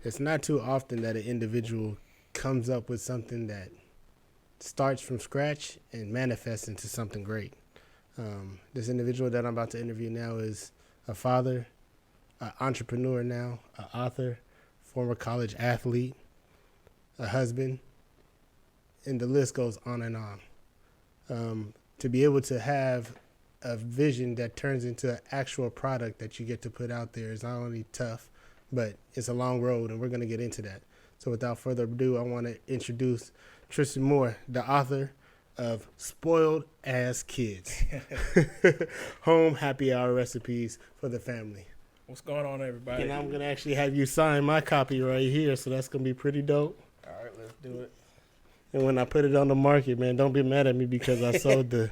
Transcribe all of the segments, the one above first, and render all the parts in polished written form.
it's not too often that an individual comes up with something that starts from scratch and manifests into something great. This individual that I'm about to interview now is a father, an entrepreneur now, an author, former college athlete, a husband, and the list goes on and on. To be able to have a vision that turns into an actual product that you get to put out there is not only tough, but it's a long road, and we're going to get into that. So without further ado, I want to introduce Tristeon Moore, the author of Spoiled As Kids, home happy hour recipes for the family. What's going on, everybody? And I'm going to actually have you sign my copy right here, so that's going to be pretty dope. All right, let's do it. And when I put it on the market, man, don't be mad at me because I sold the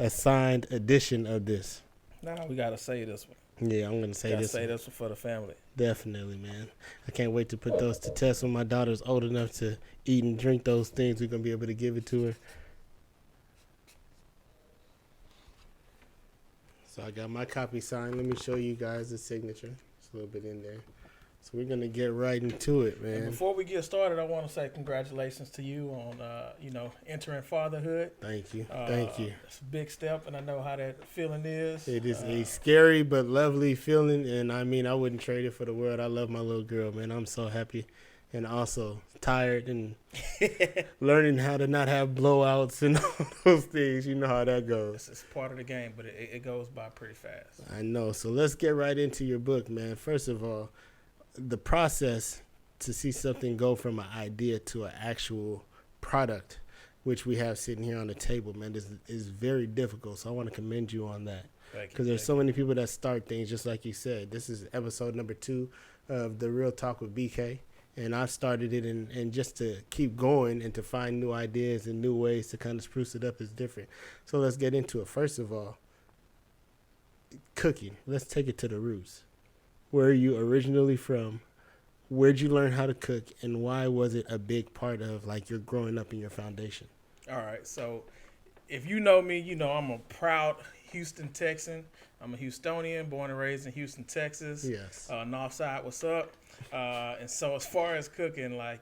signed edition of this. Nah, we got to say this one. Yeah, I'm going to say this. Say this one for the family. Definitely, man. I can't wait to put those to test when my daughter's old enough to eat and drink those things. We're going to be able to give it to her. So I got my copy signed. Let me show you guys the signature. It's a little bit in there. So we're going to get right into it, man. And before we get started, I want to say congratulations to you on, entering fatherhood. Thank you. Thank you. It's a big step, and I know how that feeling is. It is a scary but lovely feeling, and I mean, I wouldn't trade it for the world. I love my little girl, man. I'm so happy and also tired and learning how to not have blowouts and all those things. You know how that goes. It's part of the game, but it goes by pretty fast. I know. So let's get right into your book, man. First of all, the process to see something go from an idea to an actual product, which we have sitting here on the table, man, is very difficult. So I want to commend you on that. Because there's so many people that start things just like you said. This is episode number 2 of The Real Talk with BK. And I've started it, and just to keep going and to find new ideas and new ways to kind of spruce it up is different. So let's get into it. First of all, cooking. Let's take it to the roots. Where are you originally from? Where'd you learn how to cook? And why was it a big part of, like, your growing up in your foundation? All right. So if you know me, you know I'm a proud Houston Texan. I'm a Houstonian, born and raised in Houston, Texas. Yes. Northside, what's up? And so as far as cooking, like,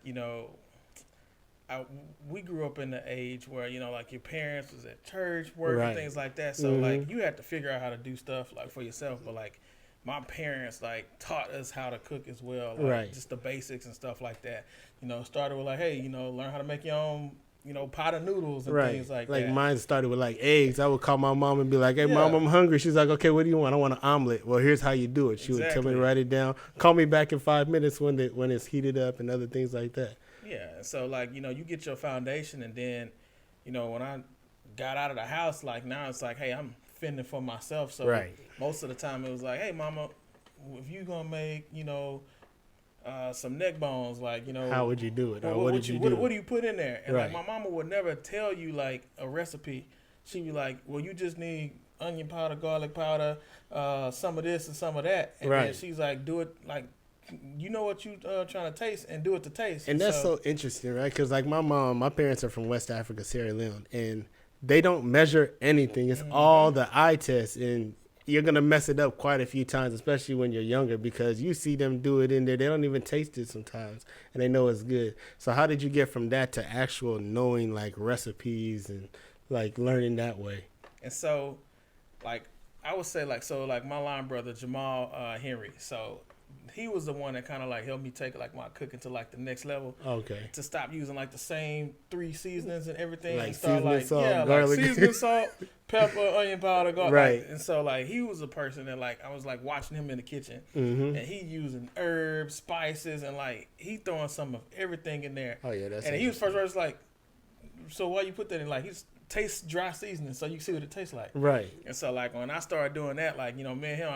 we grew up in the age where, like your parents was at church, work, Right. and things like that. So, like, you had to figure out how to do stuff, like, for yourself. But, like, my parents, like, taught us how to cook as well. Like, Right. just the basics and stuff like that. Started with, like, hey, learn how to make your own, pot of noodles and things like that. Like mine started with like eggs. I would call my mom and be like, hey, Yeah. Mom, I'm hungry. She's like, okay, what do you want? I want an omelet. Well, here's how you do it. She would tell me to write it down. Call me back in 5 minutes when it's heated up and other things like that. Yeah. So, like, you get your foundation, and then, when I got out of the house, like, now it's like, hey, I'm fending for myself. So Right. most of the time it was like, hey, mama, if you going to make, some neck bones, like, How would you do it? Or what what did you do? What do you put in there? And Right. like, my mama would never tell you like a recipe. She'd be like, well, you just need onion powder, garlic powder, some of this and some of that. And Right. then she's like, do it like, you know what you trying to taste, and do it to taste. And that's so interesting, right? Because like my parents are from West Africa, Sierra Leone, and they don't measure anything. It's all the eye test, and you're going to mess it up quite a few times, especially when you're younger, because you see them do it in there. They don't even taste it sometimes, and they know it's good. So how did you get from that to actual knowing, like, recipes and, like, learning that way? And so, like, I would say, like, my line brother, Jamal Henry, so he was the one that kind of, like, helped me take, like, my cooking to, like, the next level. Okay. To stop using, like, the same 3 seasonings and everything. Like and start, seasoning, like, salt, garlic. Like seasoning, salt, pepper, onion powder, garlic. Right. Like, and so, like, he was a person that, like, I was, like, watching him in the kitchen. Mm-hmm. And he using herbs, spices, and, like, he throwing some of everything in there. Oh, yeah, that's And he was first like, so why you put that in? Like, he's taste dry seasoning so you see what it tastes like. Right. And so, like, when I started doing that, like, me and him,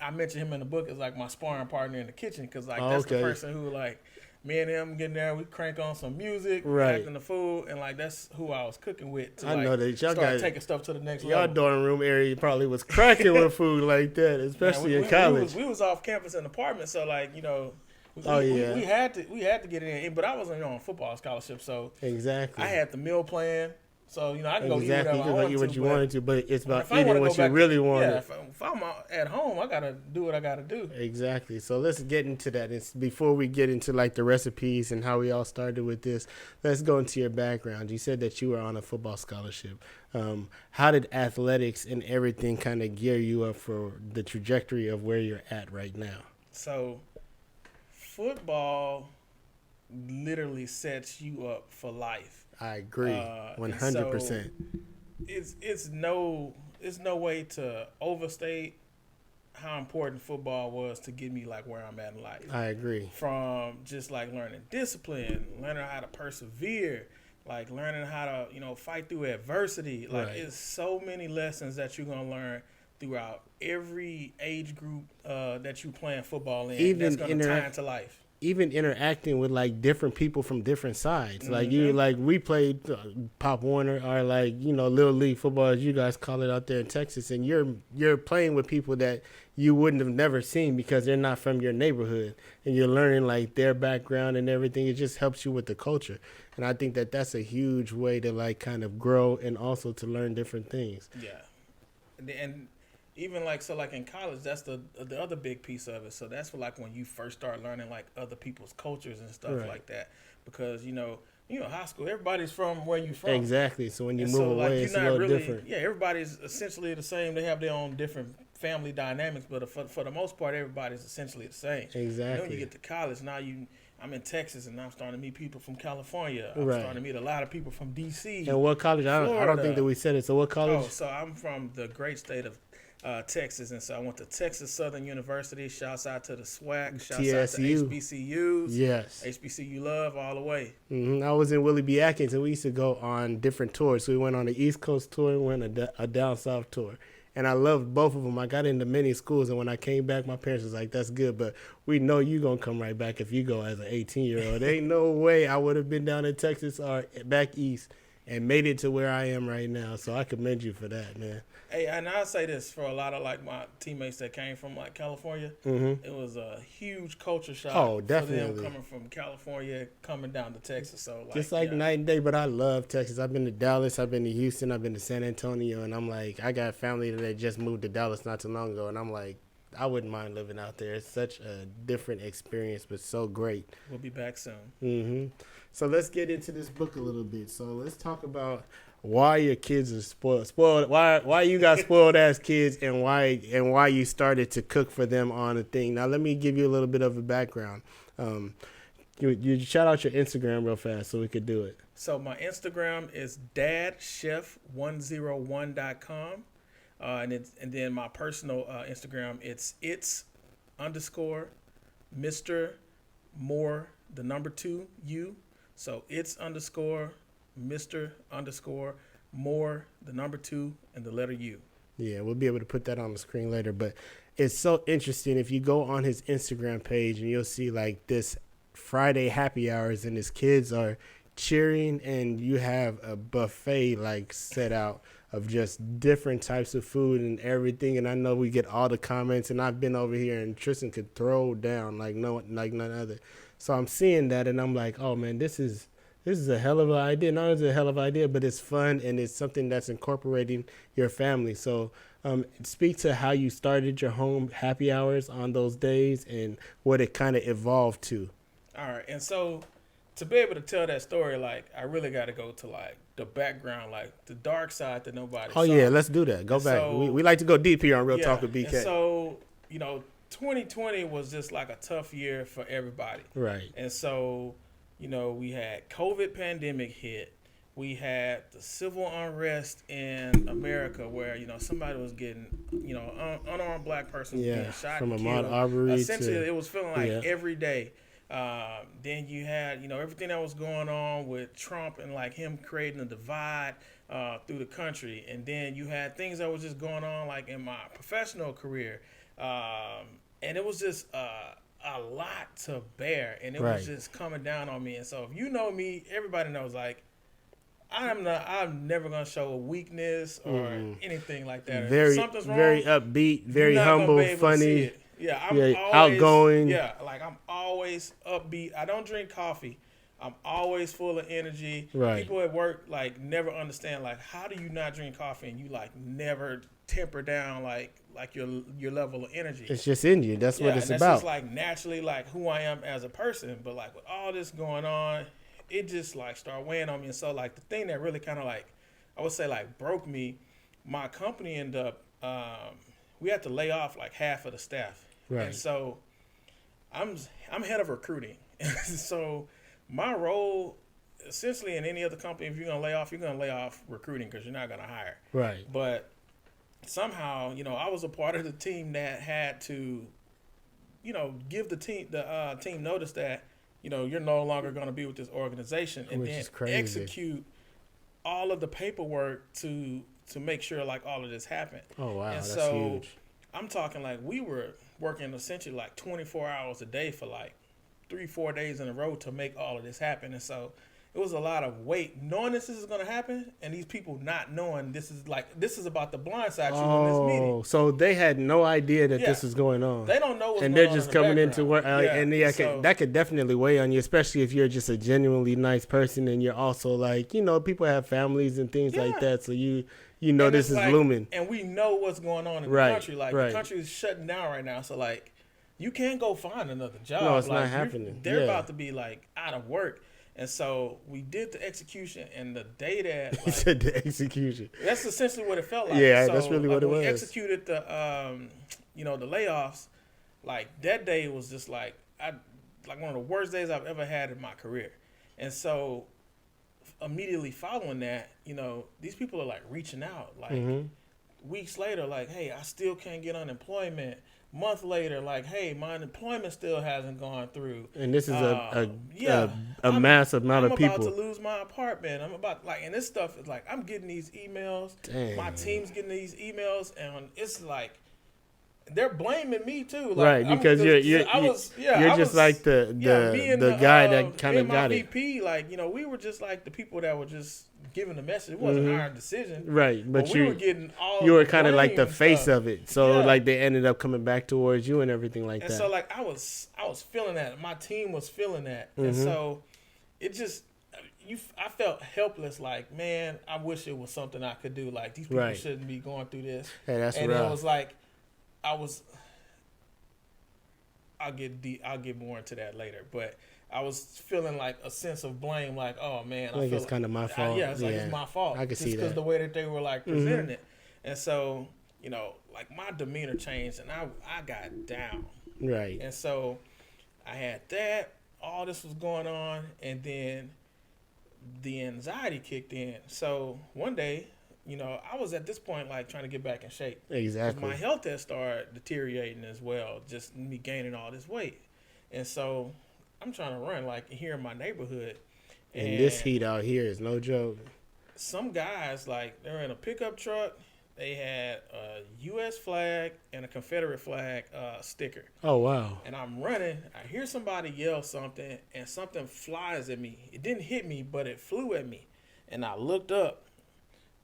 I mentioned him in the book as, like, my sparring partner in the kitchen, because, like, that's the person who, like, me and him getting there, we crank on some music, right, acting the food, and, like, that's who I was cooking with to, I know that y'all start taking stuff to the next level. Y'all dorm room area probably was cracking with food like that, especially in college. We was off campus in an apartment, so, like, we had to get in, but I wasn't on football scholarship, so exactly I had the meal plan. So, I can go exactly. eat whatever I want what you wanted to, but it's about eating what you really wanted. Yeah, if I'm at home, I gotta do what I gotta do. Exactly. So let's get into that. Before we get into like the recipes and how we all started with this, let's go into your background. You said that you were on a football scholarship. How did athletics and everything kind of gear you up for the trajectory of where you're at right now? So, football literally sets you up for life. I agree, 100%. So it's no way to overstate how important football was to get me like where I'm at in life. I agree. From just like learning discipline, learning how to persevere, like learning how to fight through adversity. Like it's so many lessons that you're gonna learn throughout every age group that you playing football in. Even that's gonna tie into life. Even interacting with like different people from different sides, like we played Pop Warner or like Little League football as you guys call it out there in Texas, and you're playing with people that you wouldn't have never seen because they're not from your neighborhood, and you're learning like their background and everything. It just helps you with the culture, and I think that that's a huge way to like kind of grow and also to learn different things. Yeah, and even like in college, that's the other big piece of it. So that's for like when you first start learning like other people's cultures and stuff like that, because high school, everybody's from where you from. Exactly. So when you move away, it's a little different. Yeah, everybody's essentially the same. They have their own different family dynamics, but for the most part, everybody's essentially the same. Exactly. When you get to college, now I'm in Texas, and I'm starting to meet people from California. I'm starting to meet a lot of people from D.C. And what college? I don't think that we said it. So what college? Oh, so I'm from the great state of Texas, and so I went to Texas Southern University. Shouts out to the SWAC. Shouts out to HBCUs. Yes. HBCU love all the way. Mm-hmm. I was in Willie B. Atkins, and we used to go on different tours. So we went on the East Coast tour and went on a down South tour. And I loved both of them. I got into many schools, and when I came back, my parents was like, that's good, but we know you're going to come right back if you go as an 18-year-old. There ain't no way I would have been down in Texas or back east and made it to where I am right now. So I commend you for that, man. Hey, and I'll say this for a lot of like my teammates that came from like California, it was a huge culture shock. Oh, definitely. For them coming from California, coming down to Texas. So just like night and day, but I love Texas. I've been to Dallas, I've been to Houston, I've been to San Antonio, and I'm like, I got family that just moved to Dallas not too long ago, and I'm like, I wouldn't mind living out there. It's such a different experience, but so great. We'll be back soon. Mm-hmm. So let's get into this book a little bit. So let's talk about why your kids are spoiled. Why you got spoiled as kids, and why you started to cook for them on a thing. Now let me give you a little bit of a background. You shout out your Instagram real fast so we could do it. So my Instagram is dadchef101.com. And then my personal Instagram, it's _Mr. Moore, the number 2 U. So it's _ Mr. _ Moore, the number 2 and the letter U. Yeah, we'll be able to put that on the screen later. But it's so interesting. If you go on his Instagram page, and you'll see like this Friday happy hours, and his kids are cheering, and you have a buffet like set out of just different types of food and everything. And I know we get all the comments, and I've been over here, and Tristan could throw down like none other. So I'm seeing that, and I'm like, oh man, this is a hell of an idea. Not only is it a hell of an idea, but it's fun, and it's something that's incorporating your family. So speak to how you started your home happy hours on those days and what it kind of evolved to. All right, and so to be able to tell that story, like, I really got to go to like the background, like the dark side that nobody saw. Yeah, let's do that. Go back. So, we like to go deep here on Real Talk with BK. And so 2020 was just like a tough year for everybody. Right. And so, we had COVID pandemic hit. We had the civil unrest in America where, somebody was getting, unarmed black person was being shot from and Ahmaud killed. Arbery Essentially, it was feeling like every day. Then you had, everything that was going on with Trump and like him creating a divide through the country. And then you had things that was just going on like in my professional career. And it was just a lot to bear, and it was just coming down on me. And so if you know me, everybody knows like I'm never gonna show a weakness or anything like that. Very, if something's wrong, very upbeat, very humble, funny. Yeah, I'm always outgoing. Yeah, like I'm always upbeat. I don't drink coffee. I'm always full of energy. Right. People at work like never understand like how do you not drink coffee and you like never temper down like your level of energy. It's just in you. That's what it's that's about. just like naturally like who I am as a person. But like with all this going on, it just like started weighing on me. And so like the thing that really kind of like I would say like broke me, my company ended up we had to lay off like half of the staff. Right. And so I'm head of recruiting. So my role essentially in any other company, if you're going to lay off recruiting because you're not going to hire. Right. But somehow, I was a part of the team that had to, give the team notice that, you're no longer going to be with this organization, and then execute all of the paperwork to make sure like all of this happened. Oh wow, and that's so huge. I'm talking like we were working essentially like 24 hours a day for like 3-4 days in a row to make all of this happen. And so it was a lot of weight knowing this is going to happen, and these people not knowing this is about to blindside you in this meeting. Oh, so they had no idea that this was going on. They don't know what's going on. And they're just coming into work. And that could definitely weigh on you, especially if you're just a genuinely nice person and you're also like, people have families and things like that. So you know this is looming. And we know what's going on in the country. Like the country is shutting down right now. So like you can't go find another job. No, it's like, not happening. They're about to be like out of work. And so we did the execution, and the day that he said the execution. That's essentially what it felt like. Yeah, so, that's really what it was. We executed the the layoffs. Like that day was just like one of the worst days I've ever had in my career. And so immediately following that, these people are like reaching out, like weeks later, like, hey, I still can't get unemployment. Month later, like, hey, my unemployment still hasn't gone through. And this is a massive amount of people. I'm about to lose my apartment. And this stuff is like, I'm getting these emails. Dang. My team's getting these emails, and it's like, they're blaming me too. Like, right, because you're just like the guy that kind of got it. VP, like, we were just like the people that were just giving the message. It wasn't our decision. Right, but we were getting all you were kind of like the face of it. So like they ended up coming back towards you and everything like that. And so like I was feeling that. My team was feeling that. And so it just I felt helpless, like, man, I wish it was something I could do. Like these people shouldn't be going through this. Hey, that's and rough. It was like I'll get more into that later, but I was feeling like a sense of blame, like, oh man, I think it's kind of my fault. It's like it's my fault. I can see that because the way that they were like presenting it, and so like my demeanor changed, and I got down. Right. And so I had that. All this was going on, and then the anxiety kicked in. So one day, I was at this point like trying to get back in shape. Exactly. My health had started deteriorating as well, just me gaining all this weight. And so I'm trying to run like here in my neighborhood. And this heat out here is no joke. Some guys, like, they're in a pickup truck. They had a U.S. flag and a Confederate flag sticker. Oh, wow. And I'm running. I hear somebody yell something, and something flies at me. It didn't hit me, but it flew at me. And I looked up,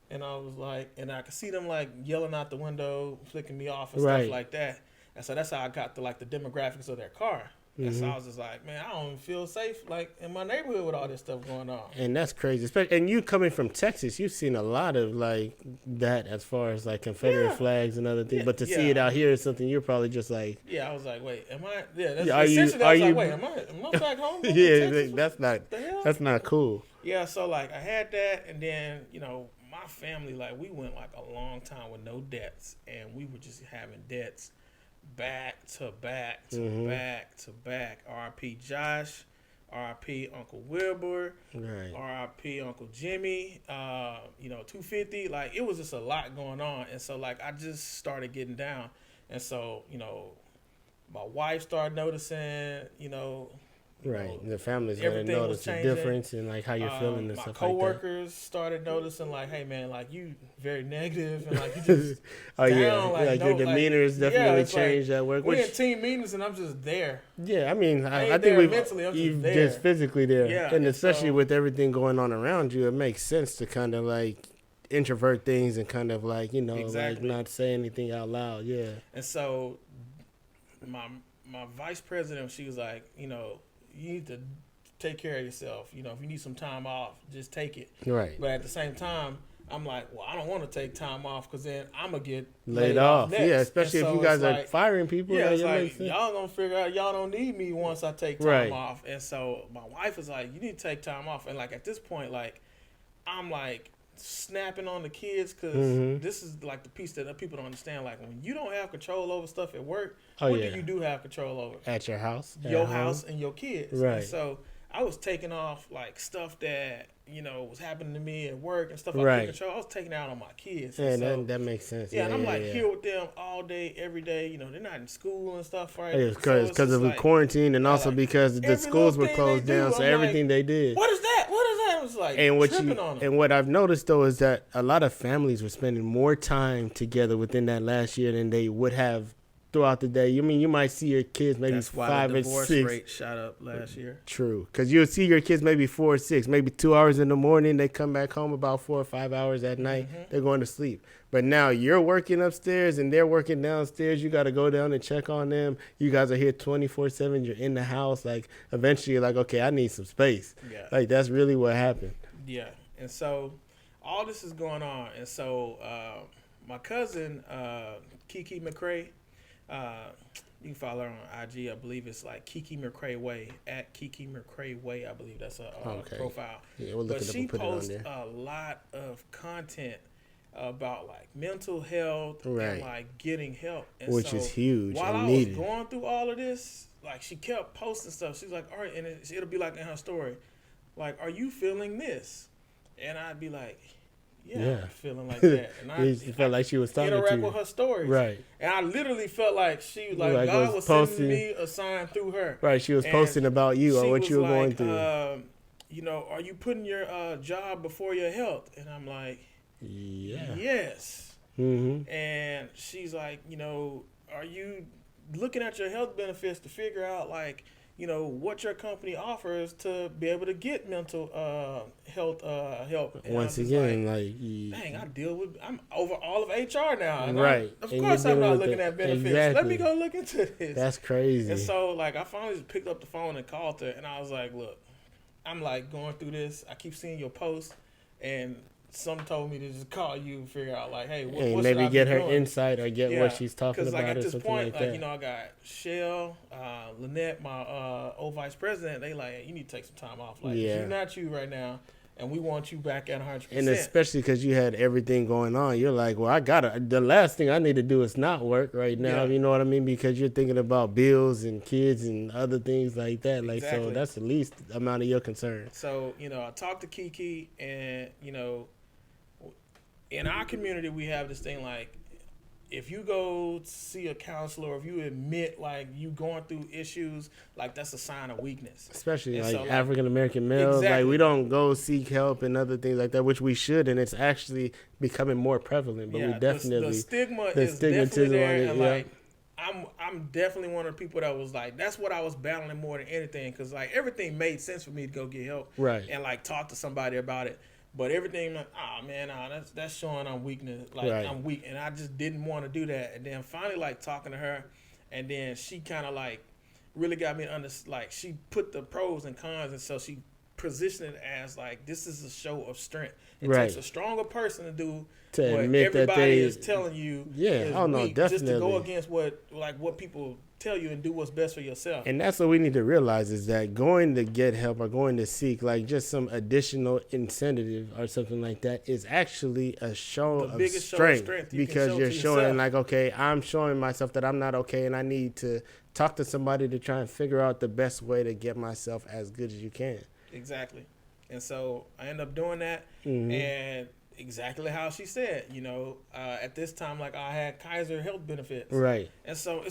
and I was like, and I could see them, like, yelling out the window, flicking me off and stuff like that. And so that's how I got to, like, the demographics of their car. And so I was just like, man, I don't feel safe like in my neighborhood with all this stuff going on. And that's crazy. And you coming from Texas, you've seen a lot of like that as far as like Confederate flags and other things. Yeah, but to see it out here is something you're probably just like. Yeah, I was like, wait, am I? Yeah, that's essentially. I was like, wait, am I back home? That's not cool. Yeah, so like I had that, and then my family, like, we went like a long time with no debts, and we were just having debts. Back to back to back to back. R.I.P. Josh, R.I.P. Uncle Wilbur, R.I.P. Uncle Jimmy, 250. Like, it was just a lot going on. And so, like, I just started getting down. And so, my wife started noticing, the family's gonna notice the difference in like how you're feeling and stuff like that. My coworkers started noticing, like, hey man, like, you very negative and like you just down, like your demeanor is definitely changed at work. We're in team meetings and I'm just there. Yeah, I mean, I think you've just physically there, and especially with everything going on around you, it makes sense to kind of like introvert things and kind of like like not say anything out loud. Yeah, and so my vice president, she was like, you need to take care of yourself. You know, if you need some time off, just take it. Right. But at the same time, I'm like, well, I don't want to take time off because then I'm going to get laid off. next. Yeah, especially if you guys are firing people. Yeah, it's like, y'all going to figure out y'all don't need me once I take time off. And so my wife is like, you need to take time off. And like at this point, like I'm like snapping on the kids because this is like the piece that people don't understand. Like when you don't have control over stuff at work, what do you have control over? At your house. Your house and your kids. Right. And so I was taking off like stuff that, you know, was happening to me at work and stuff I couldn't control. I was taking it out on my kids. Yeah, so, that makes sense. Yeah, and I'm like here with them all day, every day. You know, they're not in school and stuff, right? Yeah, because of the quarantine and also because the schools were closed down, so everything they did. What is that? What is that? It was like tripping on them. And what I've noticed though is that a lot of families were spending more time together within that last year than they would have throughout the day. I mean, you might see your kids maybe 5 or 6. That's why the divorce rate shot up last year. True, because you'll see your kids maybe 4 or 6, maybe 2 hours in the morning. They come back home about 4 or 5 hours at night. They're going to sleep. But now you're working upstairs and they're working downstairs. You got to go down and check on them. You guys are here 24/7. You're in the house. Like eventually, you're like, okay, I need some space. Yeah. Like that's really what happened. Yeah, and so all this is going on, and so my cousin Kiki McCrae. You can follow her on IG. I believe it's like Kiki McCrae Way at Kiki McCrae Way. I believe that's a profile. Yeah, we'll look it up and put it on there. But she posts a lot of content about like mental health and like getting help, and which is huge. While and I needed. was going through all of this, like she kept posting stuff. She's like, all right, and it'll be like in her story, like, are you feeling this? And I'd be like, yeah. I'm feeling like that. And I felt like she was talking to you. Interact with her stories. Right. And I literally felt like she was like God was sending me a sign through her. Right. She was posting about you or what you were going through. You know, are you putting your job before your health? And I'm like, yes. And she's like, you know, are you looking at your health benefits to figure out like, you know, what your company offers to be able to get mental health help. And once again, like dang, I'm over all of HR now. And right. Of course I'm not looking at benefits. Exactly. Let me go look into this. That's crazy. And so, like, I finally just picked up the phone and called her, and I was like, look, I'm, like, going through this. I keep seeing your posts, and some told me to just call you and figure out, like, hey, what should maybe I get be her doing? insight or get what she's talking about, like, at or this something point, like that. you know, I got Shell, Lynette, my old vice president. They like, hey, you need to take some time off. Like, you're not you right now, and we want you back at 100%. And especially because you had everything going on, you're like, well, the last thing I need to do is not work right now. You know what I mean? Because you're thinking about bills and kids and other things like that. Like, so that's the least amount of your concern. So, you know, I talked to Kiki, and, you know, in our community, we have this thing like, if you go see a counselor, or if you admit like you going through issues, like that's a sign of weakness. Especially and like African American males, like we don't go seek help and other things like that, which we should, and it's actually becoming more prevalent. But we definitely the stigma is definitely there, and like I'm definitely one of the people that was like, that's what I was battling more than anything, because like everything made sense for me to go get help, and like talk to somebody about it. But everything, that's showing I'm weakness. Like I'm weak, and I just didn't want to do that. And then finally, like talking to her, and then she kind of like really got me under. Like she put the pros and cons, and so she positioned it as like this is a show of strength. It takes a stronger person to do what everybody is telling you. Yeah, definitely. Just to go against what people tell you and do what's best for yourself. And that's what we need to realize, is that going to get help or going to seek like just some additional incentive or something like that is actually a show of strength, because you're showing like, okay, I'm showing myself that I'm not okay, and I need to talk to somebody to try and figure out the best way to get myself as good as you can. Exactly. And so I end up doing that, and exactly how she said, you know, at this time, like I had Kaiser health benefits, right? And so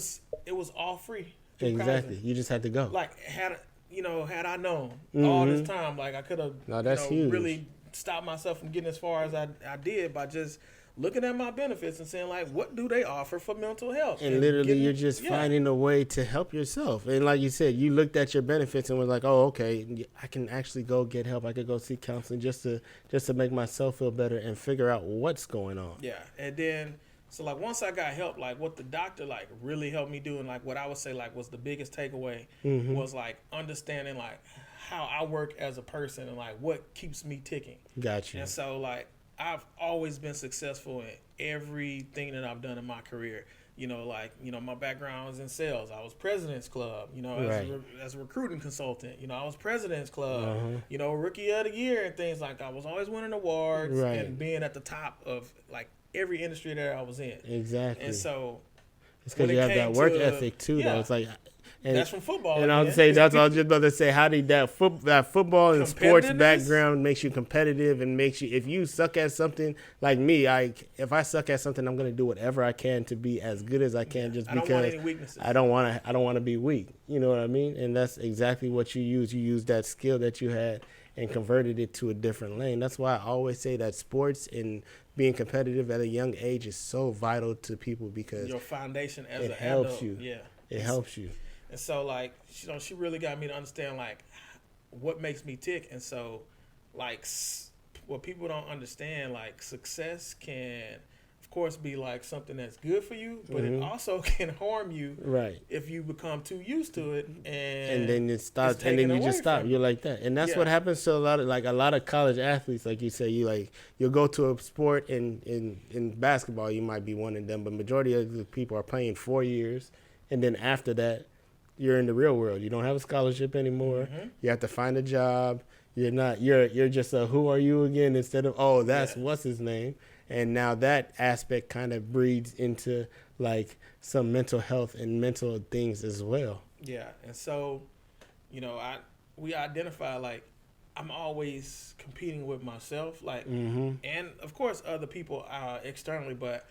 it was all free. Exactly. Kaiser. You just had to go. Like had I known all this time, like I could have really stopped myself from getting as far as I did by just looking at my benefits and saying like, what do they offer for mental health? And literally you're just finding a way to help yourself. And like you said, you looked at your benefits and was like, oh, okay, I can actually go get help. I could go seek counseling just to make myself feel better and figure out what's going on. Yeah. And then, so like once I got help, like what the doctor like really helped me do, and like what I would say like was the biggest takeaway was like understanding like how I work as a person and like what keeps me ticking. Got you. And so like I've always been successful in everything that I've done in my career. My background was in sales. I was President's Club, as a recruiting consultant. I was President's Club, Rookie of the Year and things like that. I was always winning awards and being at the top of like every industry that I was in. Exactly. And so it's because you have that work ethic too, though. It's like, and that's from football. And I was saying that's what I was just about to say. How did that football and sports background makes you competitive and makes you, if you suck at something like me, if I suck at something, I'm gonna do whatever I can to be as good as I can, just because I don't want any weaknesses. I don't want to be weak. You know what I mean? And that's exactly what you use. You use that skill that you had and converted it to a different lane. That's why I always say that sports and being competitive at a young age is so vital to people, because your foundation as an helps adult. you. Yeah, it helps you. And so, like, she really got me to understand, like, what makes me tick. And so, like, what people don't understand, like, success can, of course, be, like, something that's good for you, but it also can harm you if you become too used to it. And then it stops, and then you just stop. You're like that. And that's what happens to a lot of college athletes. Like you say, you'll go to a sport, in basketball, you might be one of them, but majority of the people are playing 4 years. And then after that, you're in the real world. You don't have a scholarship anymore. You have to find a job. You're just a who are you again instead of, what's his name. And now that aspect kind of breeds into like some mental health and mental things as well. Yeah. And so, we identify like I'm always competing with myself, like, and of course other people externally, but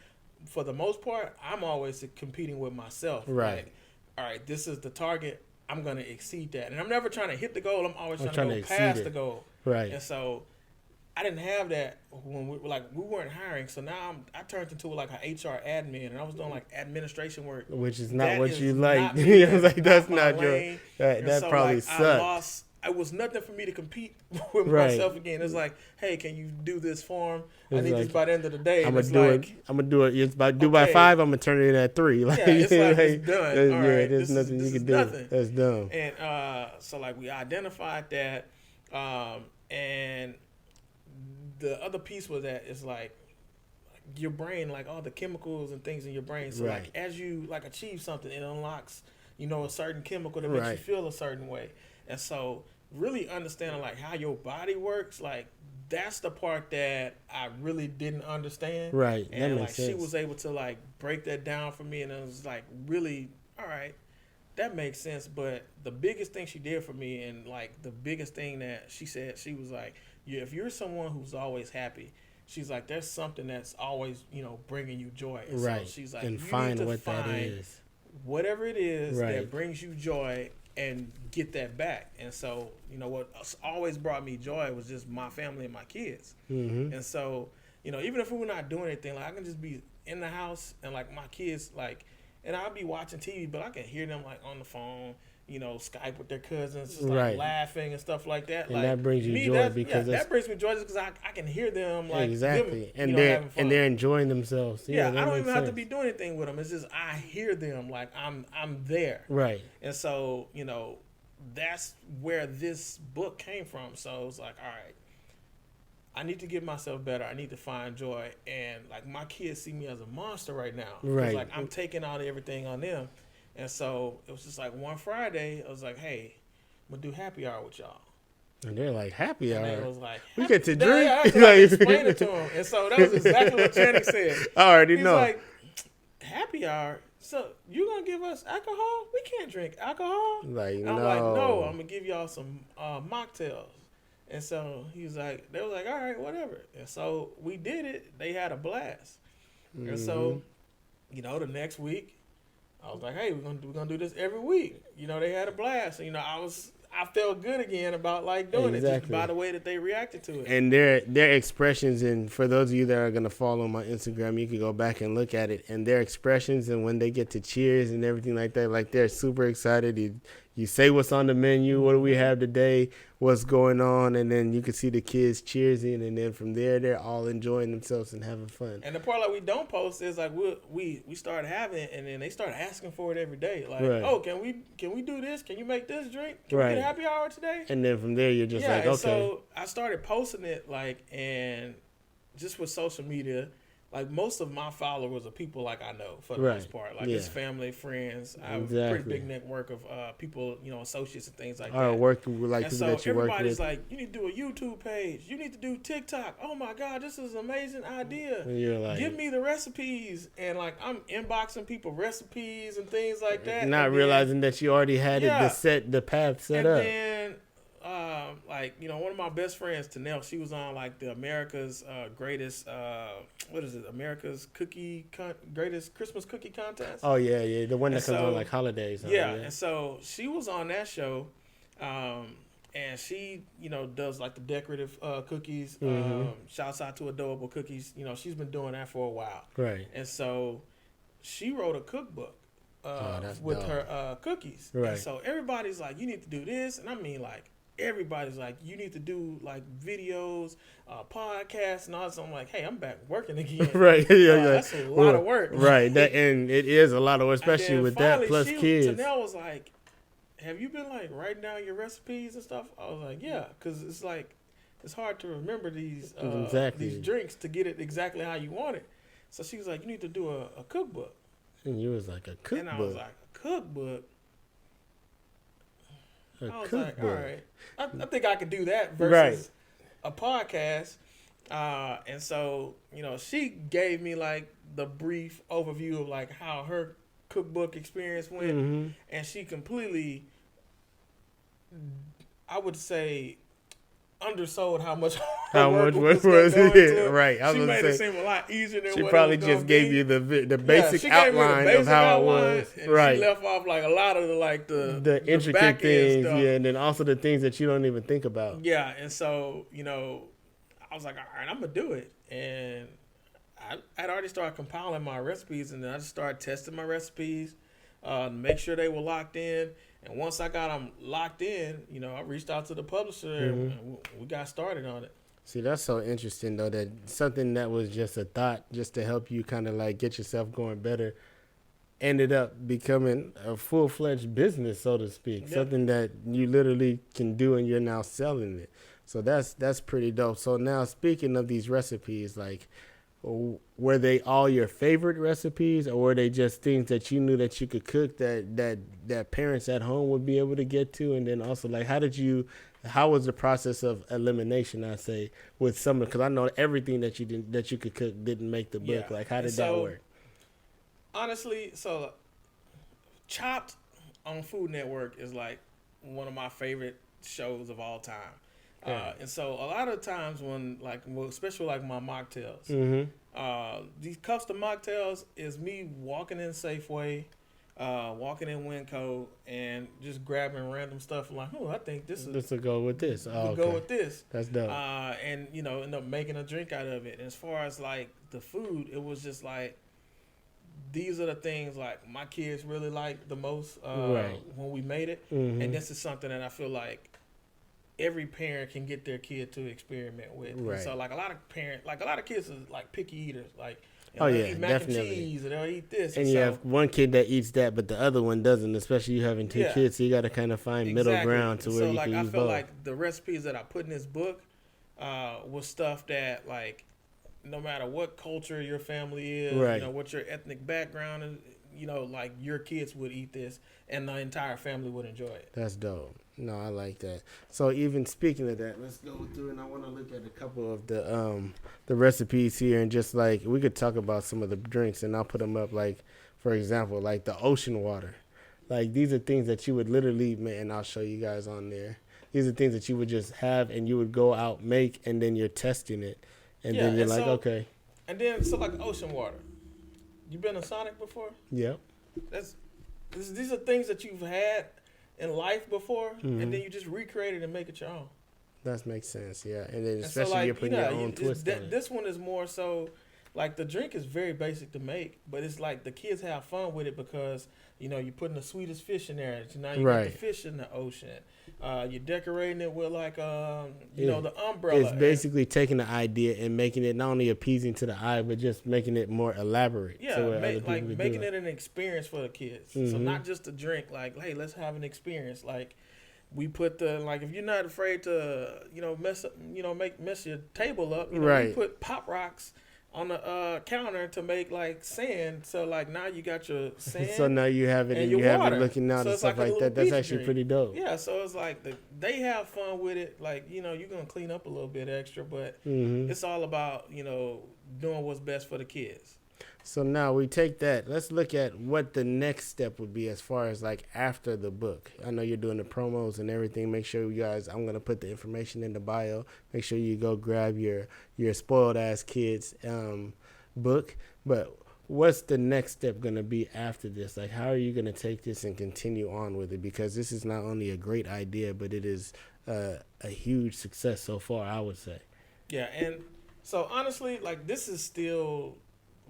for the most part, I'm always competing with myself. Right. Like, all right, this is the target. I'm going to exceed that. And I'm never trying to hit the goal. I'm always trying to go past the goal. Right. And so I didn't have that when we weren't hiring. So now I turned into like an HR admin, and I was doing like administration work. Which is not what you like. I was like, that's not your, that so probably sucked. It was nothing for me to compete with myself again. It's like, hey, can you do this form? I need this by the end of the day. I'm gonna do it. It's by by 5. I'm gonna turn it in at 3. Like, it's like it's done. All right, there's nothing you can do. Nothing. That's dumb. And so like we identified that, and the other piece was that it's like your brain, like all the chemicals and things in your brain. So like as you like achieve something, it unlocks a certain chemical that makes you feel a certain way. And so really understanding like how your body works, like that's the part that I really didn't understand. Right. And like she was able to like break that down for me, and it was like really, all right, that makes sense. But the biggest thing she did for me, and like the biggest thing that she said, she was like, if you're someone who's always happy, she's like, there's something that's always, bringing you joy. And so she's like, and you find need to what that is. Whatever it is that brings you joy, and get that back. And so, what always brought me joy was just my family and my kids. And so, even if we were not doing anything, like I can just be in the house and like my kids, like, and I'll be watching TV, but I can hear them like on the phone, Skype with their cousins, just like laughing and stuff like that. And like, that brings you joy because that brings me joy just because I can hear them like exactly, them, and they're enjoying themselves. Yeah, I don't even have to be doing anything with them. It's just I hear them like I'm there. Right. And so that's where this book came from. So it was like, all right, I need to get myself better. I need to find joy. And like my kids see me as a monster right now. Right. It's like I'm taking out everything on them. And so it was just like one Friday, I was like, hey, I'm going to do happy hour with y'all. And they're like, happy hour? And they was like, we get to drink? I explained it to them. And so that was exactly what Channing said. I already know. He's like, happy hour? So you going to give us alcohol? We can't drink alcohol. Like, and I'm like, no, I'm going to give y'all some mocktails. And so he was like, they was like, all right, whatever. And so we did it. They had a blast. And so, the next week, I was like, hey, we're gonna do this every week. They had a blast. And, I felt good again about like doing it just by the way that they reacted to it. And their expressions, and for those of you that are gonna follow my Instagram, you can go back and look at it. And their expressions, and when they get to cheers and everything like that, like they're super excited. You say what's on the menu, what do we have today, what's going on, and then you can see the kids cheersing, and then from there they're all enjoying themselves and having fun. And the part like we don't post is like we start having it, and then they start asking for it every day. Like, oh, can we do this? Can you make this drink? Can we get a happy hour today? And then from there you're just like, okay. So I started posting it like, and just with social media. Like, most of my followers are people like I know for the most part. Like, it's family, friends. I have a pretty big network of people, associates and things like that. Work with people so that you work with. Everybody's like, you need to do a YouTube page. You need to do TikTok. Oh, my God, this is an amazing idea. And you're like, give me the recipes. And, like, I'm inboxing people recipes and things like that. Not realizing that you already had the path set up. And then, one of my best friends, Tanel, she was on like the America's greatest, America's greatest Christmas cookie contest. Oh yeah, the one that comes on like holidays. And so she was on that show, and she, does like the decorative cookies. Shouts out to Adorable Cookies. She's been doing that for a while. Right. And so she wrote a cookbook with her cookies. Right. And so everybody's like, you need to do this, and I mean like. Everybody's like, you need to do like videos, podcasts, and all that. So I'm like, hey, I'm back working again. Right. That's a lot of work. Right. And it is a lot of work, especially with that plus kids. Tanel was like, have you been like writing down your recipes and stuff? I was like, yeah, because it's like, it's hard to remember these drinks to get it exactly how you want it. So she was like, you need to do a cookbook. And you was like, a cookbook? And I was like, a cookbook? I was like, all right. I think I could do that versus a podcast. And so, she gave me like the brief overview of like how her cookbook experience went. Mm-hmm. And she completely, I would say, undersold how much work was right. She made it seem a lot easier than she what probably it was just gave you the basic outline of how it was. And she left off like a lot of the intricate things, and then also the things that you don't even think about. Yeah, and so I was like, all right, I'm gonna do it, and I'd already started compiling my recipes, and then I just started testing my recipes, to make sure they were locked in. And once I got them locked in, I reached out to the publisher and we got started on it. See, that's so interesting, though, that something that was just a thought just to help you kind of like get yourself going better ended up becoming a full-fledged business, so to speak, something that you literally can do and you're now selling it. So that's pretty dope. So now speaking of these recipes, like, were they all your favorite recipes, or were they just things that you knew that you could cook that parents at home would be able to get to? And then also, like, how was the process of elimination, I say, with some, because I know everything that you could cook didn't make the book. Like, how did that work? Honestly, Chopped on Food Network is like one of my favorite shows of all time. And so a lot of times when, like, especially like my mocktails, these custom mocktails is me walking in Safeway, walking in Winco, and just grabbing random stuff and like, I think this will go with this. Go with this. That's dope. And end up making a drink out of it. And as far as like the food, it was just like, these are the things like my kids really like the most when we made it. And this is something that I feel like every parent can get their kid to experiment with. Right. So like a lot of kids are like picky eaters. Like, they'll eat mac and cheese, and they'll eat this. And you have one kid that eats that, but the other one doesn't. Especially you having two kids, so you got to kind of find middle ground to where you can use both. So like I feel like the recipes that I put in this book was stuff that like no matter what culture your family is, what your ethnic background is, like your kids would eat this, and the entire family would enjoy it. That's dope. No, I like that. So even speaking of that, let's go through and I want to look at a couple of the recipes here, and just like we could talk about some of the drinks, and I'll put them up. Like, for example, like the ocean water. Like, these are things that you would literally, and I'll show you guys on there. These are things that you would just have, and you would go out, make, and then you're testing it, and then you're like, okay. And then like ocean water. You been to Sonic before? Yep. These are things that you've had in life before, and then you just recreate it and make it your own. That makes sense, yeah. And then especially you're putting your own twist on it. This one is more so, like the drink is very basic to make, but it's like the kids have fun with it because you're putting the sweetest fish in there. So now you got the Right. fish in the ocean. You're decorating it with like It- the umbrella. It's basically taking the idea and making it not only appeasing to the eye, but just making it more elaborate. Yeah, So where other people like could making do it an experience for the kids. So Mhm. not just a drink. Like, hey, let's have an experience. Like we put the like if you're not afraid to mess up mess your table up. We Right. put pop rocks on the counter to make like sand. So like now you got your sand. So now you have it and your you have water. it looking out So and it's stuff like a like little that. That's beach actually drink. pretty dope. Yeah, so it's like they have fun with it. Like you're gonna clean up a little bit extra, but Mhm. it's all about doing what's best for the kids. So now we take that. Let's look at what the next step would be as far as like after the book. I know you're doing the promos and everything. Make sure you guys, I'm going to put the information in the bio. Make sure you go grab your Spoiled Ass Kids book. But what's the next step going to be after this? Like, how are you going to take this and continue on with it? Because this is not only a great idea, but it is a huge success so far, I would say. Yeah, and so honestly, like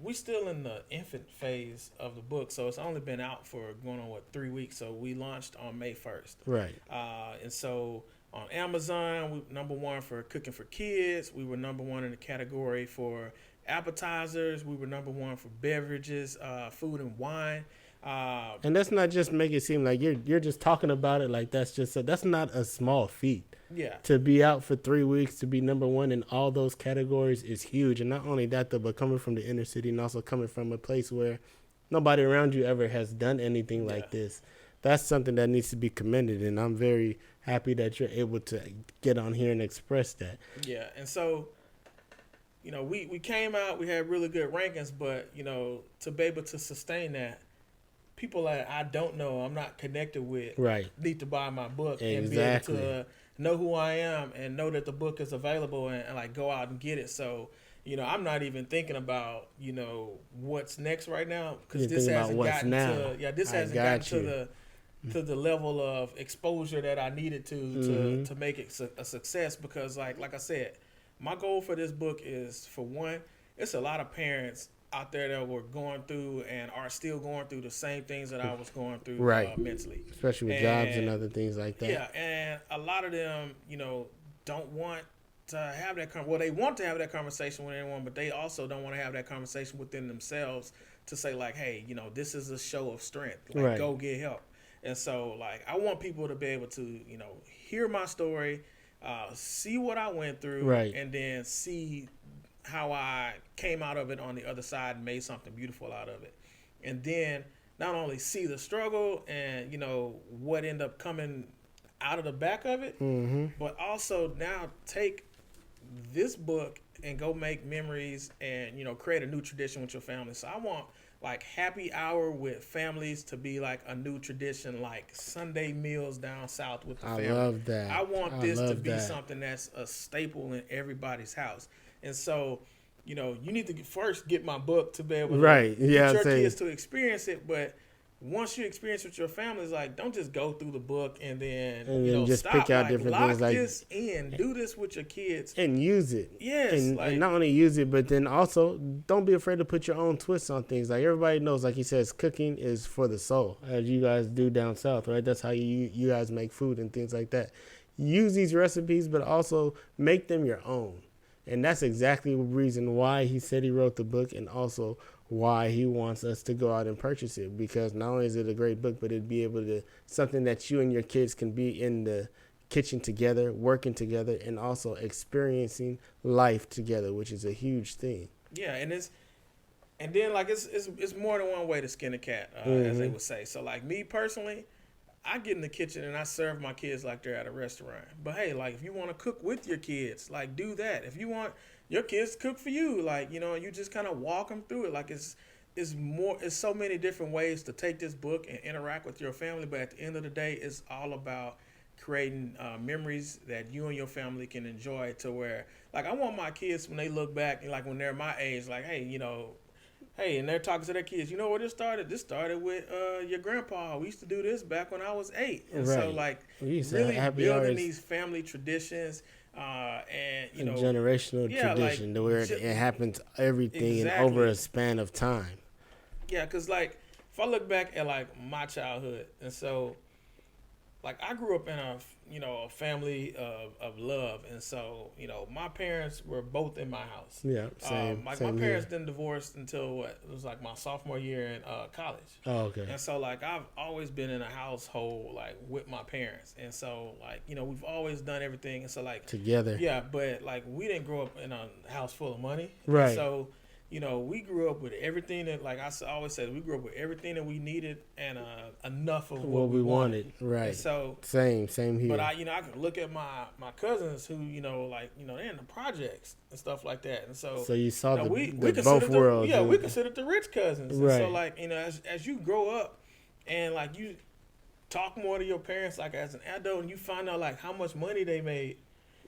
we still in the infant phase of the book, so it's only been out for going on 3 weeks. So we launched on May 1st, Right. and so on Amazon, we #1 for cooking for kids. We were #1 in the category for appetizers. We were #1 for beverages, food and wine. And that's not just make it seem like you're just talking about it like that's not a small feat. Yeah. To be out for 3 weeks, to be #1 in all those categories is huge. And not only that, though, but coming from the inner city and also coming from a place where nobody around you ever has done anything like this, that's something that needs to be commended. And I'm very happy that you're able to get on here and express that. Yeah, and so, we came out, we had really good rankings, but, to be able to sustain that, people that I don't know, I'm not connected with, Right. need to buy my book Exactly. and be able to know who I am and know that the book is available and like go out and get it. So, I'm not even thinking about, what's next right now because this hasn't gotten to the level of exposure that I needed to make it a success because like I said, my goal for this book is, for one, it's a lot of parents out there that were going through and are still going through the same things that I was going through mentally. Especially with jobs and other things like that. Yeah, and a lot of them, don't want to have that well, they want to have that conversation with anyone, but they also don't want to have that conversation within themselves to say like, hey, this is a show of strength. Like, go get help. And so, like, I want people to be able to, hear my story, see what I went through, and then see how I came out of it on the other side and made something beautiful out of it. And then not only see the struggle and, what ended up coming out of the back of it, but also now take this book and go make memories and, create a new tradition with your family. So I want like happy hour with families to be like a new tradition, like Sunday meals down south with the family. I love that. I want this to be something that's a staple in everybody's house. And so, you need to first get my book to be able to get your kids to experience it. But once you experience it with your family, it's like, don't just go through the book and then just stop. pick out like, different lock things. Like, this in. Do this with your kids. And use it. Yes. And not only use it, but then also don't be afraid to put your own twists on things. Like everybody knows, like he says, cooking is for the soul, as you guys do down south, right? That's how you guys make food and things like that. Use these recipes, but also make them your own. And that's exactly the reason why he said he wrote the book, and also why he wants us to go out and purchase it, because not only is it a great book, but it'd be able to something that you and your kids can be in the kitchen together, working together, and also experiencing life together, which is a huge thing. Yeah, and then like it's more than one way to skin a cat, as they would say. So like me personally, I get in the kitchen and I serve my kids like they're at a restaurant. But hey, like if you want to cook with your kids, like do that. If you want your kids to cook for you, like, you just kind of walk them through it. Like it's so many different ways to take this book and interact with your family. But at the end of the day, it's all about creating memories that you and your family can enjoy, to where, like, I want my kids, when they look back, like when they're my age, like, hey, and they're talking to their kids, where this started? This started with your grandpa. We used to do this back when I was 8. And so, like, really building these family traditions, And you a know, generational yeah, like tradition to where it happens everything and over exactly. a span of time. Yeah, because like if I look back at like my childhood, and so like I grew up in a a family of love, and so my parents were both in my house. Yeah, Like my same parents here. didn't divorce until what it was like my sophomore year in college, Oh, okay. and so like I've always been in a household like with my parents, and so like we've always done everything, and so like Together. yeah, but like we didn't grow up in a house full of money, and Right. so we grew up with everything that, like always said, we grew up with everything that we needed and enough of what What we we wanted. wanted. Right. And so, Same but here. I can look at my cousins who, they're in the projects and stuff like that. And so, So you saw we the consider both worlds. we consider the rich cousins. And Right. so, like, as you grow up and like you talk more to your parents, like as an adult, and you find out like how much money they made.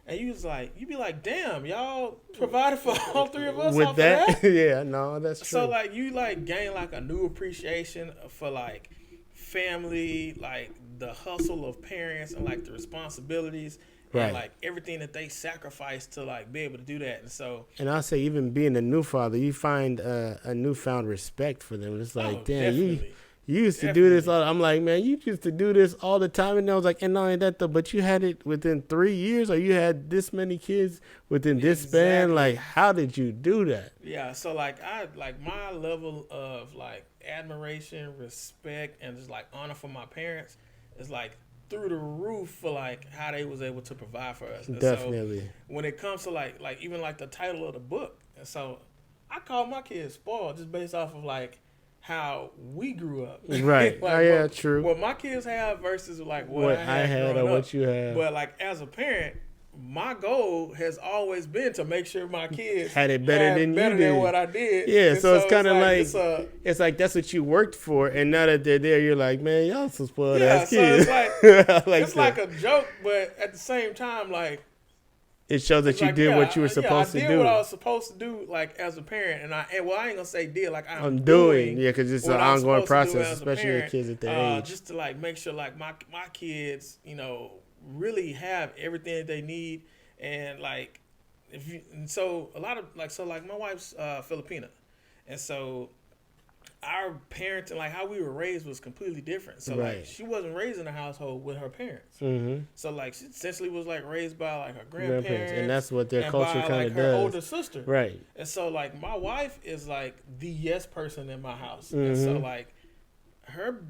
And you be like, damn, y'all provided for all three of us With off that, of that? yeah, no, that's true. So like you like gain like a new appreciation for like family, like the hustle of parents and like the responsibilities Right. and like everything that they sacrifice to like be able to do that. And so And I'll say, even being a new father, you find a newfound respect for them. It's like, damn, definitely. you used to do this. I'm like, man, you used to do this all the time. And I was like, and not only that, though, but you had it within 3 years, or you had this many kids within this span. Like, how did you do that? Yeah, so like my level of like admiration, respect, and just like honor for my parents is like through the roof for like how they was able to provide for us. And Definitely. so when it comes to like even like the title of the book, and so I call my kids spoiled just based off of like how we grew up. Right. Like, oh, yeah, true. What my kids have versus like what I had or what you have. But like as a parent, my goal has always been to make sure my kids had it better than you did. What I did. Yeah, and so it's kind of it's like that's what you worked for, and now that they're there, you're like, man, y'all so spoiled ass so kids. it's like a joke, but at the same time, like it shows that you did what you were supposed to do. I did what I was supposed to do, like as a parent, and I ain't gonna say did, like I'm doing, yeah, because it's an ongoing process, especially parent, your kids at their age. Just to like make sure like my kids, really have everything that they need, and like so a lot of like my wife's Filipina, and so our parenting, like how we were raised, was completely different. So like she wasn't raised in a household with her parents. Mm-hmm. So like she essentially was like raised by like her grandparents, and that's what their culture kind of like does. Her older sister, right? And so like my wife is like the yes person in my house, mm-hmm. and so like her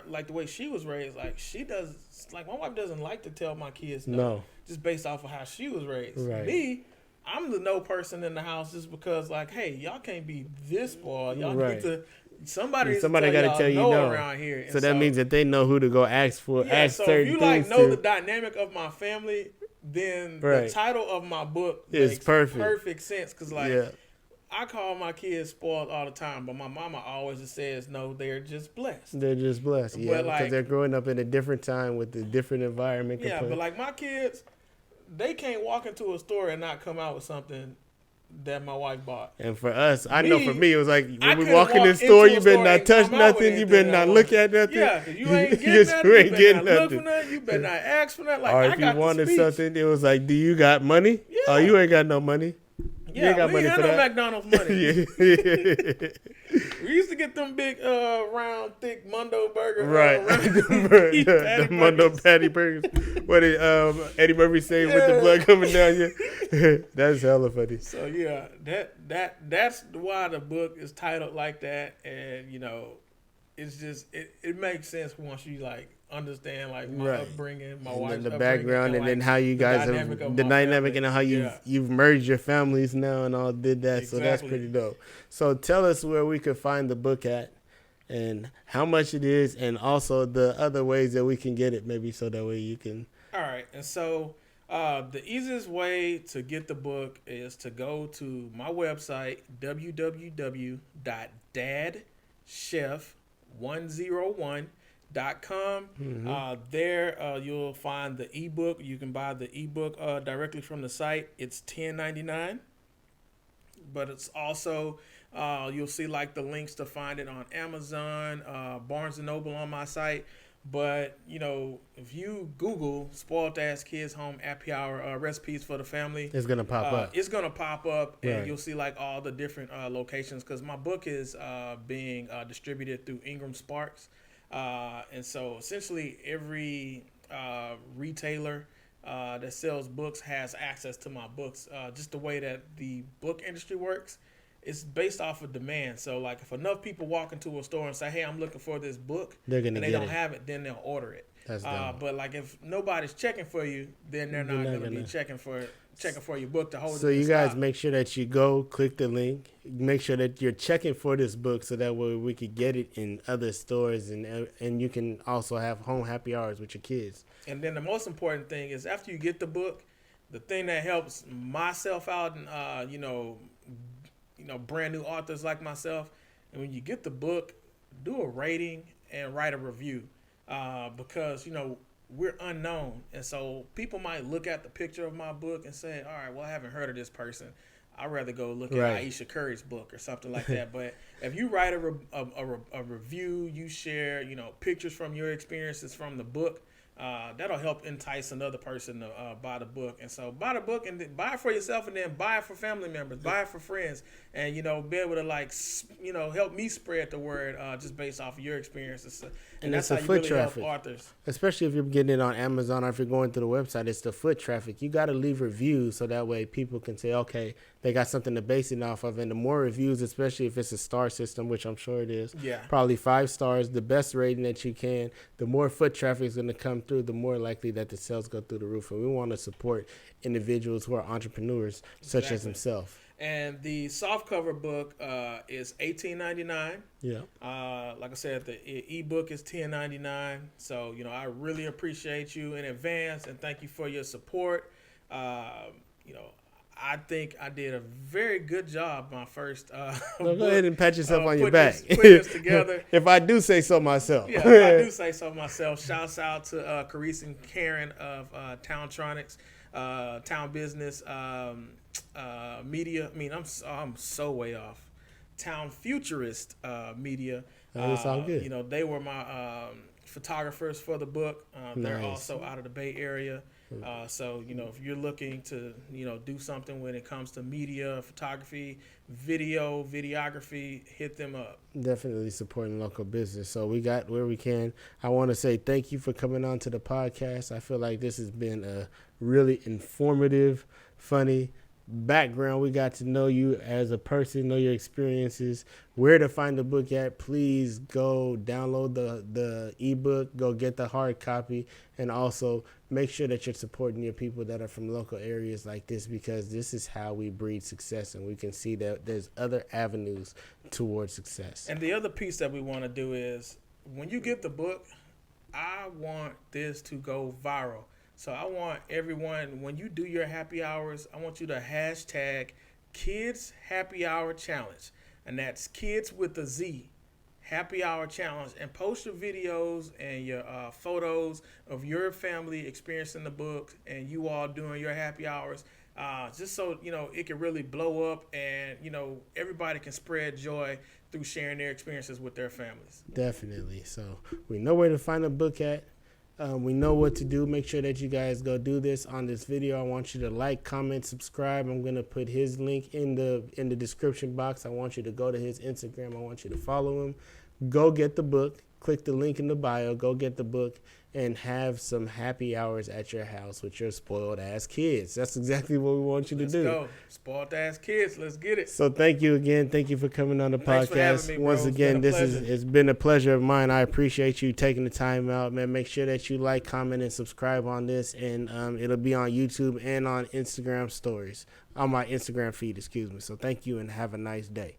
like the way she was raised, like she does, like my wife doesn't like to tell my kids no. Just based off of how she was raised. Right. Me, I'm the no person in the house just because like, hey, y'all can't be this spoiled. Y'all need to. Somebody got to tell you no around here. So that means that they know who to go ask for. Yeah, ask so certain if you things like know the dynamic of my family, then the title of my book makes perfect sense. Because like I call my kids spoiled all the time, but my mama always just says no, they're just blessed. They're just blessed, yeah, because they're growing up in a different time with a different environment. Yeah, but like my kids, they can't walk into a store and not come out with something that my wife bought. And for us, I know for me, it was like when we walk in the store, you better not touch nothing, you better not look at nothing. Yeah, you ain't getting nothing. You better not look for nothing. You better not ask for nothing. Like, or if you wanted something, it was like, do you got money? Yeah. Oh, you ain't got no money. Yeah, we ain't had no McDonald's money. We used to get them big, round, thick Mundo burgers. Right. The Mundo patty burgers. What did Eddie Murphy say with the blood coming down here? That's hella funny. So, yeah, that's why the book is titled like that. And, it's just, it makes sense once you, like, understand like my upbringing, my wife's the background, and then how you guys have the dynamic and how you've merged your families now and all did that. Exactly. So that's pretty dope. So tell us where we could find the book at and how much it is, and also the other ways that we can get it, maybe so that way you can. All right, and so the easiest way to get the book is to go to my website, www.dadchef101.com. Mm-hmm. There you'll find the ebook. You can buy the ebook directly from the site. It's $10.99, but it's also you'll see like the links to find it on Amazon, Barnes and Noble on my site. But if you Google "spoiled ass kids home happy hour recipes for the family," it's gonna pop up. It's gonna pop up, and Right. you'll see like all the different locations. Because my book is being distributed through Ingram Sparks, and so essentially every retailer that sells books has access to my books. Just the way that the book industry works, it's based off of demand. So like if enough people walk into a store and say, "Hey, I'm looking for this book," They're gonna and they get don't it. have it, then they'll order it. That's dope. But like if nobody's checking for you, then they're not going to be checking for your book to hold it. So you guys make sure that you go click the link. Make sure that you're checking for this book so that way we could get it in other stores, and you can also have home happy hours with your kids. And then the most important thing is after you get the book, the thing that helps myself out and brand new authors like myself, and when you get the book, do a rating and write a review, because we're unknown, and so people might look at the picture of my book and say, all right, well, I haven't heard of this person, I'd rather go look at Aisha Curry's book or something like that. But if you write a review, you share pictures from your experiences from the book, that'll help entice another person to buy the book. And so buy the book and then buy it for yourself, and then buy it for family members, buy it for friends, and be able to help me spread the word just based off of your experiences. And that's how you really help authors. Especially if you're getting it on Amazon or if you're going through the website, it's the foot traffic. You got to leave reviews so that way people can say, okay, they got something to base it off of. And the more reviews, especially if it's a star system, which I'm sure it is, probably 5 stars, the best rating that you can, the more foot traffic is going to come through, the more likely that the sales go through the roof. And we want to support individuals who are entrepreneurs such as himself. And the softcover book is $18.99. Yeah. Like I said, the ebook is $10.99. So I really appreciate you in advance, and thank you for your support. I think I did a very good job my first. Go ahead and pat yourself on your back. Put this together. If I do say so myself. Yeah, if I do say so myself. Shouts out to Carice and Karen of Towntronics, Town Business Media. I mean, I'm so way off. Town Futurist Media. That's all good. They were my photographers for the book. They're also out of the Bay Area. So, if you're looking to, do something when it comes to media, photography, videography, hit them up. Definitely supporting local business. So we got where we can. I want to say thank you for coming on to the podcast. I feel like this has been a really informative, funny background. We got to know you as a person, know your experiences, where to find the book at. Please go download the ebook, go get the hard copy, and also make sure that you're supporting your people that are from local areas like this, because this is how we breed success, and we can see that there's other avenues towards success. And the other piece that we want to do is when you get the book, I want this to go viral. So I want everyone, when you do your happy hours, I want you to hashtag Kidz Happy Hour Challenge. And that's Kids with a Z, Happy Hour Challenge. And post your videos and your photos of your family experiencing the book and you all doing your happy hours. Just so, it can really blow up and, everybody can spread joy through sharing their experiences with their families. Definitely. So we know where to find a book at. We know what to do. Make sure that you guys go do this on this video. I want you to like, comment, subscribe. I'm going to put his link in the description box. I want you to go to his Instagram. I want you to follow him. Go get the book. Click the link in the bio. Go get the book and have some happy hours at your house with your spoiled ass kids. That's exactly what we want you to do. Let's go. Spoiled ass kids. Let's get it. So thank you again. Thank you for coming on the podcast. For having me, bro. Once again, it's been a pleasure of mine. I appreciate you taking the time out, man. Make sure that you like, comment, and subscribe on this, and it'll be on YouTube and on Instagram stories, on my Instagram feed, excuse me. So thank you and have a nice day.